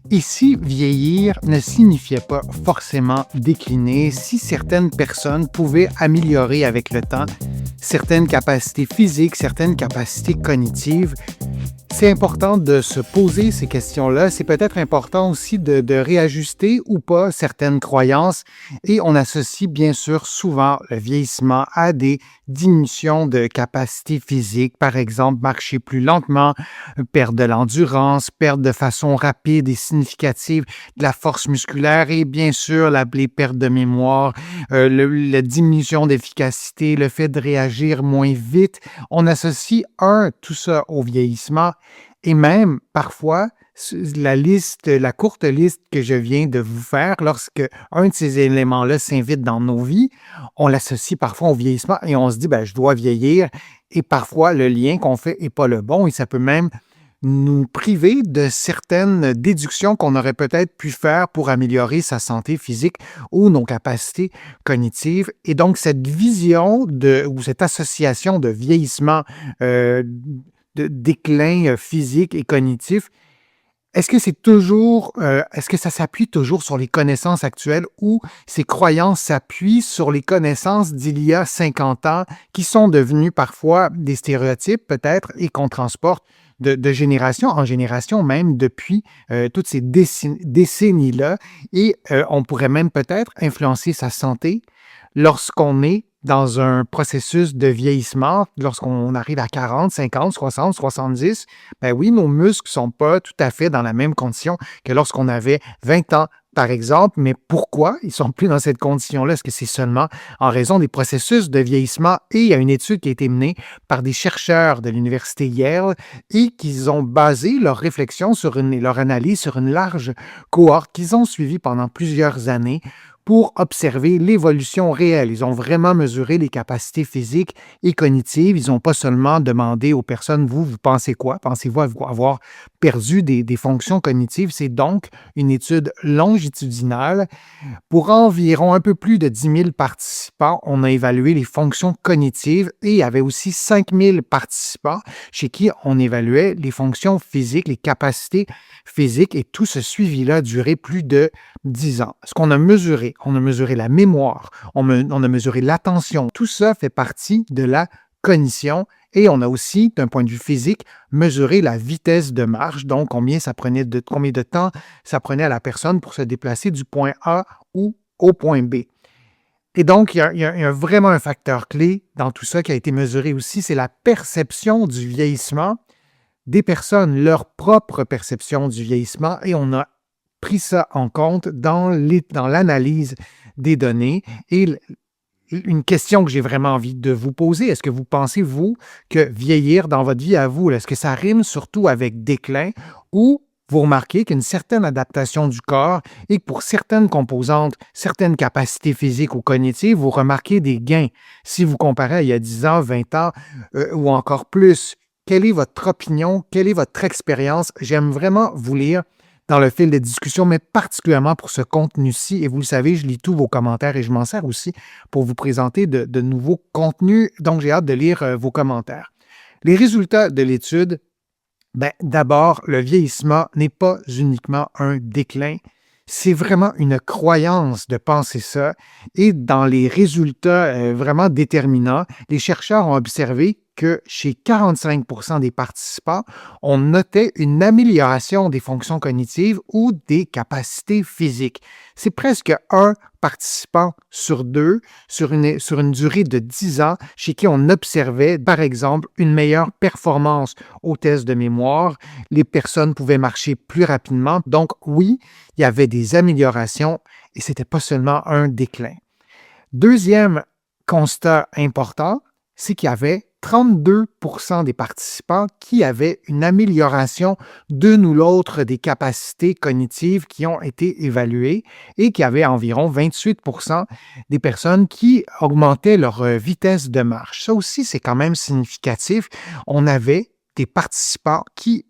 Ici, vieillir ne signifiait pas forcément décliner si certaines personnes pouvaient améliorer avec le temps certaines capacités physiques, certaines capacités cognitives. C'est important de se poser ces questions-là. C'est peut-être important aussi de réajuster ou pas certaines croyances. Et on associe bien sûr souvent le vieillissement à des diminutions de capacités physiques. Par exemple, marcher plus lentement, perdre de l'endurance, perdre de façon rapide et significative de la force musculaire et bien sûr les pertes de mémoire, la diminution d'efficacité, le fait de réagir moins vite. On associe tout ça au vieillissement et même parfois la courte liste que je viens de vous faire, lorsque un de ces éléments-là s'invite dans nos vies, on l'associe parfois au vieillissement et on se dit, je dois vieillir. Et parfois, le lien qu'on fait n'est pas le bon et ça peut même nous priver de certaines déductions qu'on aurait peut-être pu faire pour améliorer sa santé physique ou nos capacités cognitives. Et donc, cette vision ou cette association de vieillissement, de déclin physique et cognitif, est-ce que ça s'appuie toujours sur les connaissances actuelles ou ces croyances s'appuient sur les connaissances d'il y a 50 ans qui sont devenues parfois des stéréotypes peut-être et qu'on transporte de génération en génération même depuis toutes ces décennies-là et on pourrait même peut-être influencer sa santé lorsqu'on est dans un processus de vieillissement, lorsqu'on arrive à 40, 50, 60, 70, oui, nos muscles ne sont pas tout à fait dans la même condition que lorsqu'on avait 20 ans, par exemple. Mais pourquoi ils ne sont plus dans cette condition-là? Est-ce que c'est seulement en raison des processus de vieillissement? Et il y a une étude qui a été menée par des chercheurs de l'Université Yale et qu'ils ont basé leur réflexion leur analyse sur une large cohorte qu'ils ont suivie pendant plusieurs années pour observer l'évolution réelle. Ils ont vraiment mesuré les capacités physiques et cognitives. Ils n'ont pas seulement demandé aux personnes, vous pensez quoi? Pensez-vous avoir perdu des fonctions cognitives? C'est donc une étude longitudinale. Pour environ un peu plus de 10 000 participants, on a évalué les fonctions cognitives et il y avait aussi 5 000 participants chez qui on évaluait les fonctions physiques, les capacités physiques et tout ce suivi-là a duré plus de 10 ans. Ce qu'on a mesuré, on a mesuré la mémoire, on a mesuré l'attention. Tout ça fait partie de la cognition et on a aussi, d'un point de vue physique, mesuré la vitesse de marche, donc combien de temps ça prenait à la personne pour se déplacer du point A ou au point B. Et donc, il y a vraiment un facteur clé dans tout ça qui a été mesuré aussi, c'est la perception du vieillissement des personnes, leur propre perception du vieillissement, et on a pris ça en compte dans l'analyse des données. Et une question que j'ai vraiment envie de vous poser, est-ce que vous pensez, vous, que vieillir dans votre vie à vous, est-ce que ça rime surtout avec déclin ou vous remarquez qu'une certaine adaptation du corps et que pour certaines composantes, certaines capacités physiques ou cognitives, vous remarquez des gains si vous comparez à il y a 10 ans, 20 ans ou encore plus? Quelle est votre opinion? Quelle est votre expérience? J'aime vraiment vous lire dans le fil de discussion, mais particulièrement pour ce contenu-ci. Et vous le savez, je lis tous vos commentaires et je m'en sers aussi pour vous présenter de nouveaux contenus. Donc, j'ai hâte de lire vos commentaires. Les résultats de l'étude, d'abord, le vieillissement n'est pas uniquement un déclin. C'est vraiment une croyance de penser ça. Et dans les résultats vraiment déterminants, les chercheurs ont observé que chez 45% des participants, on notait une amélioration des fonctions cognitives ou des capacités physiques. C'est presque un participant sur deux sur une durée de 10 ans chez qui on observait, par exemple, une meilleure performance au test de mémoire. Les personnes pouvaient marcher plus rapidement. Donc, oui, il y avait des améliorations et ce n'était pas seulement un déclin. Deuxième constat important, c'est qu'il y avait 32% des participants qui avaient une amélioration d'une ou l'autre des capacités cognitives qui ont été évaluées et qu'il y avait environ 28% des personnes qui augmentaient leur vitesse de marche. Ça aussi, c'est quand même significatif. On avait des participants qui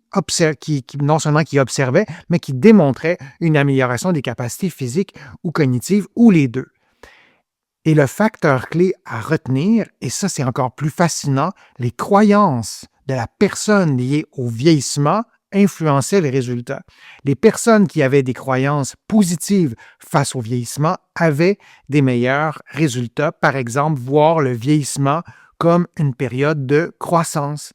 non seulement qui observaient, mais qui démontraient une amélioration des capacités physiques ou cognitives, ou les deux. Et le facteur clé à retenir, et ça c'est encore plus fascinant, les croyances de la personne liées au vieillissement influençait les résultats. Les personnes qui avaient des croyances positives face au vieillissement avaient des meilleurs résultats. Par exemple, voir le vieillissement comme une période de croissance.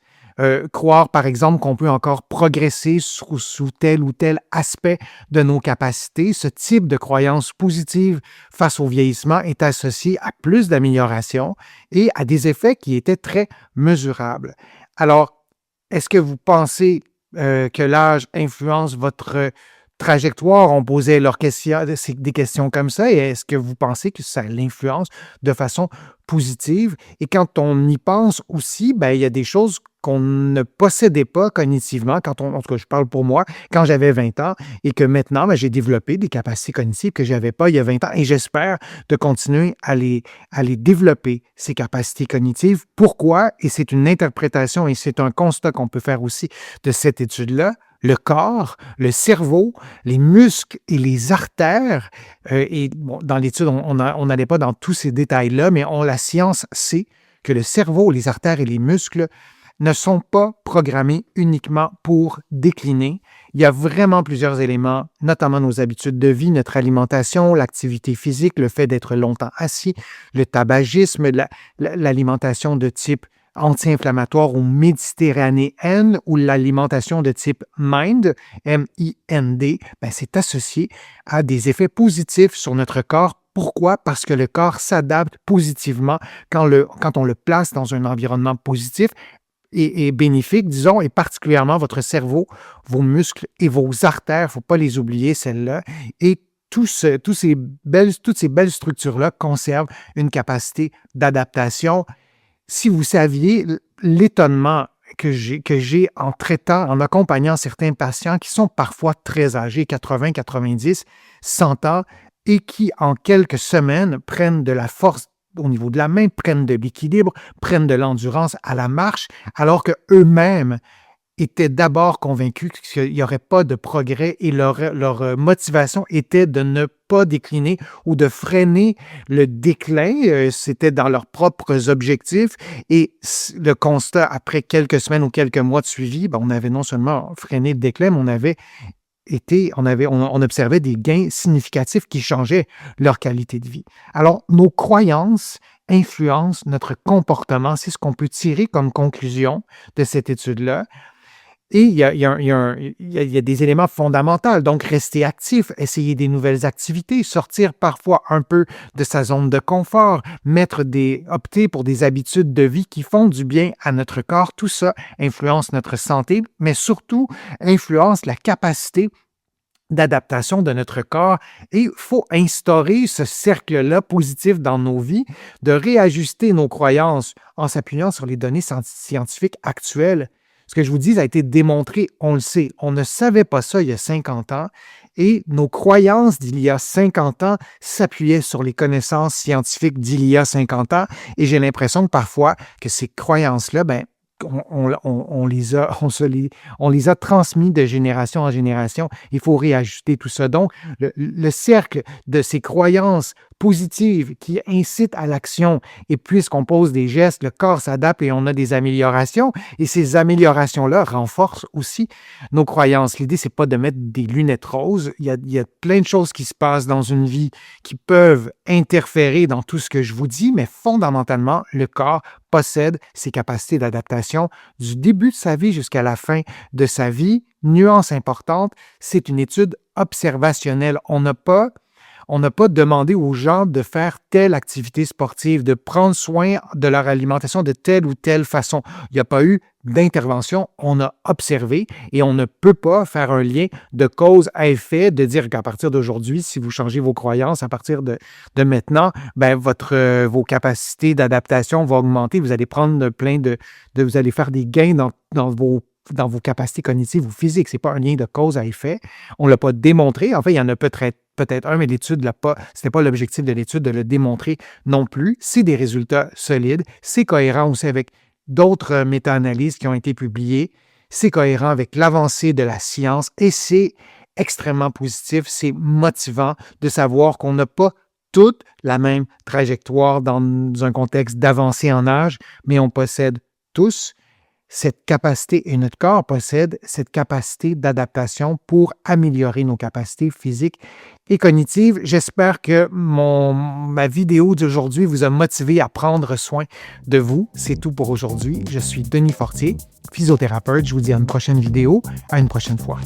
Croire, par exemple, qu'on peut encore progresser sous tel ou tel aspect de nos capacités. Ce type de croyance positive face au vieillissement est associé à plus d'amélioration et à des effets qui étaient très mesurables. Alors, est-ce que vous pensez que l'âge influence votre trajectoire? On posait des questions comme ça, et est-ce que vous pensez que ça l'influence de façon positive? Et quand on y pense aussi, ben, il y a des choses qu'on ne possédait pas cognitivement, en tout cas, je parle pour moi, quand j'avais 20 ans, et que maintenant, ben, j'ai développé des capacités cognitives que je n'avais pas il y a 20 ans, et j'espère de continuer à les développer, ces capacités cognitives. Pourquoi? Et c'est une interprétation et c'est un constat qu'on peut faire aussi de cette étude-là. Le corps, le cerveau, les muscles et les artères, et bon, dans l'étude, on n'allait pas dans tous ces détails-là, mais la science sait que le cerveau, les artères et les muscles ne sont pas programmés uniquement pour décliner. Il y a vraiment plusieurs éléments, notamment nos habitudes de vie, notre alimentation, l'activité physique, le fait d'être longtemps assis, le tabagisme, l'alimentation de type anti-inflammatoire ou méditerranéenne ou l'alimentation de type MIND, M-I-N-D, ben, c'est associé à des effets positifs sur notre corps. Pourquoi? Parce que le corps s'adapte positivement quand on le place dans un environnement positif et bénéfique, disons, et particulièrement votre cerveau, vos muscles et vos artères, il ne faut pas les oublier, celles-là, et toutes ces belles structures-là conservent une capacité d'adaptation. Si vous saviez l'étonnement que j'ai en accompagnant certains patients qui sont parfois très âgés, 80, 90, 100 ans, et qui, en quelques semaines, prennent de la force au niveau de la main, prennent de l'équilibre, prennent de l'endurance à la marche, alors qu'eux-mêmes étaient d'abord convaincus qu'il n'y aurait pas de progrès et leur motivation était de ne pas décliner ou de freiner le déclin. C'était dans leurs propres objectifs et le constat, après quelques semaines ou quelques mois de suivi, ben, on avait non seulement freiné le déclin, mais on observait des gains significatifs qui changeaient leur qualité de vie. Alors, nos croyances influencent notre comportement. C'est ce qu'on peut tirer comme conclusion de cette étude-là. Et il y a des éléments fondamentaux. Donc, rester actif, essayer des nouvelles activités, sortir parfois un peu de sa zone de confort, opter pour des habitudes de vie qui font du bien à notre corps. Tout ça influence notre santé, mais surtout influence la capacité d'adaptation de notre corps. Et il faut instaurer ce cercle-là positif dans nos vies, de réajuster nos croyances en s'appuyant sur les données scientifiques actuelles. Ce que je vous dis a été démontré, on le sait. On ne savait pas ça il y a 50 ans et nos croyances d'il y a 50 ans s'appuyaient sur les connaissances scientifiques d'il y a 50 ans et j'ai l'impression que parfois que ces croyances-là, ben, on les a transmis de génération en génération. Il faut réajuster tout ça. Donc, le cercle de ces croyances positives qui incitent à l'action, et puisqu'on pose des gestes, le corps s'adapte et on a des améliorations, et ces améliorations-là renforcent aussi nos croyances. L'idée, c'est pas de mettre des lunettes roses. Il y a plein de choses qui se passent dans une vie qui peuvent interférer dans tout ce que je vous dis, mais fondamentalement, le corps possède ses capacités d'adaptation du début de sa vie jusqu'à la fin de sa vie. Nuance importante, c'est une étude observationnelle. On n'a pas demandé aux gens de faire telle activité sportive, de prendre soin de leur alimentation de telle ou telle façon. Il n'y a pas eu d'intervention, on a observé et on ne peut pas faire un lien de cause à effet, de dire qu'à partir d'aujourd'hui, si vous changez vos croyances, à partir de maintenant, ben vos capacités d'adaptation vont augmenter, vous allez prendre vous allez faire des gains dans vos capacités cognitives ou physiques. Ce n'est pas un lien de cause à effet. On ne l'a pas démontré. En fait, il y en a peut-être un, mais l'étude ce n'était pas l'objectif de l'étude de le démontrer non plus. C'est des résultats solides. C'est cohérent aussi avec d'autres méta-analyses qui ont été publiées. C'est cohérent avec l'avancée de la science et c'est extrêmement positif. C'est motivant de savoir qu'on n'a pas toute la même trajectoire dans un contexte d'avancée en âge, mais on possède tous cette capacité et notre corps possède cette capacité d'adaptation pour améliorer nos capacités physiques et cognitives. J'espère que ma vidéo d'aujourd'hui vous a motivé à prendre soin de vous. C'est tout pour aujourd'hui. Je suis Denis Fortier, physiothérapeute. Je vous dis à une prochaine vidéo, à une prochaine fois.